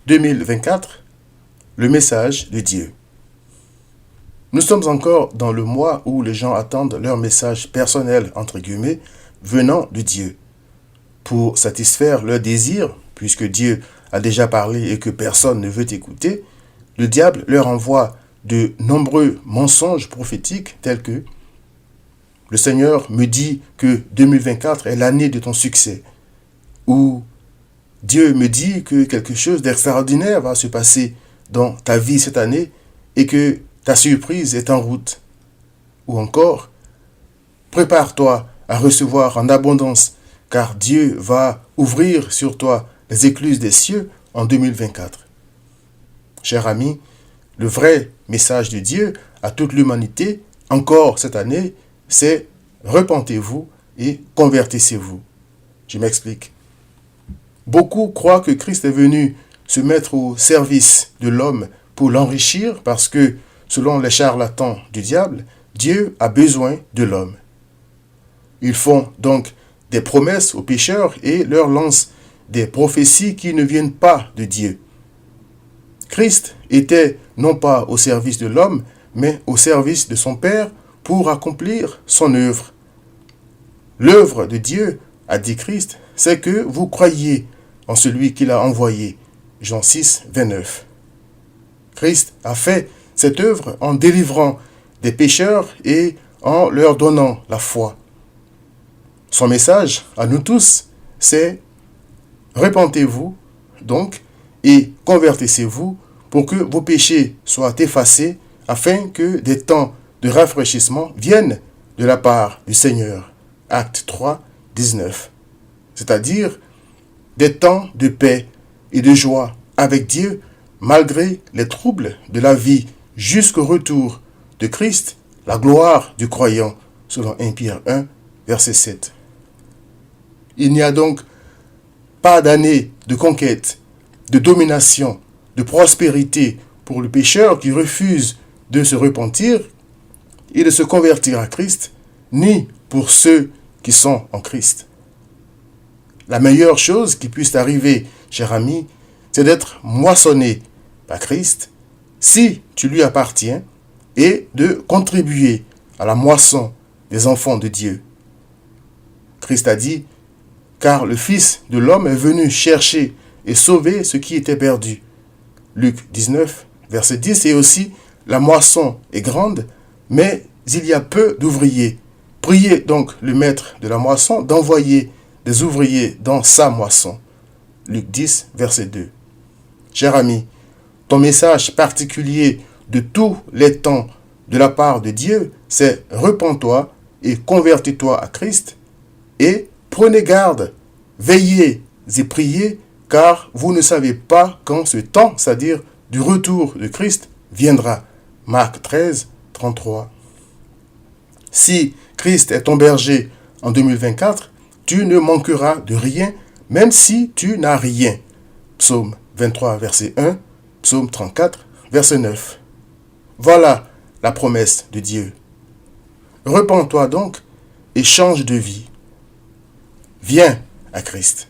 2024, le message de Dieu. Nous sommes encore dans le mois où les gens attendent leur message personnel, entre guillemets, venant de Dieu. Pour satisfaire leurs désirs, puisque Dieu a déjà parlé et que personne ne veut écouter, le diable leur envoie de nombreux mensonges prophétiques tels que « Le Seigneur me dit que 2024 est l'année de ton succès » ou « Dieu me dit que quelque chose d'extraordinaire va se passer dans ta vie cette année et que ta surprise est en route » ou encore « Prépare-toi à recevoir en abondance car Dieu va ouvrir sur toi les écluses des cieux en 2024. » Chers amis, le vrai message de Dieu à toute l'humanité, encore cette année, c'est « Repentez-vous et convertissez-vous ». Je m'explique. Beaucoup croient que Christ est venu se mettre au service de l'homme pour l'enrichir parce que, selon les charlatans du diable, Dieu a besoin de l'homme. Ils font donc des promesses aux pécheurs et leur lancent des prophéties qui ne viennent pas de Dieu. Christ était non pas au service de l'homme, mais au service de son Père pour accomplir son œuvre. L'œuvre de Dieu, a dit Christ, c'est que vous croyiez en celui qu'il a envoyé. Jean 6, 29. Christ a fait cette œuvre en délivrant des pécheurs et en leur donnant la foi. Son message à nous tous, c'est « Repentez-vous donc et convertissez-vous pour que vos péchés soient effacés afin que des temps de rafraîchissement viennent de la part du Seigneur. » Acte 3, 19. C'est-à-dire des temps de paix et de joie avec Dieu malgré les troubles de la vie jusqu'au retour de Christ, la gloire du croyant, selon 1 Pierre 1, verset 7. Il n'y a donc pas d'année de conquête, de domination, de prospérité pour le pécheur qui refuse de se repentir et de se convertir à Christ, ni pour ceux qui sont en Christ. La meilleure chose qui puisse arriver, cher ami, c'est d'être moissonné par Christ, si tu lui appartiens, et de contribuer à la moisson des enfants de Dieu. Christ a dit, car le Fils de l'homme est venu chercher et sauver ce qui était perdu. Luc 19, verset 10, et aussi, la moisson est grande, mais il y a peu d'ouvriers. Priez donc le maître de la moisson d'envoyer des ouvriers dans sa moisson. Luc 10, verset 2. Cher ami, ton message particulier de tous les temps de la part de Dieu, c'est « Repens-toi et convertis-toi à Christ » et « Prenez garde, veillez et priez, car vous ne savez pas quand ce temps, c'est-à-dire du retour de Christ, viendra. » Marc 13, 33. Si Christ est ton berger en 2024, tu ne manqueras de rien, même si tu n'as rien. Psaume 23, verset 1, Psaume 34, verset 9. Voilà la promesse de Dieu. Repens-toi donc et change de vie. Viens à Christ.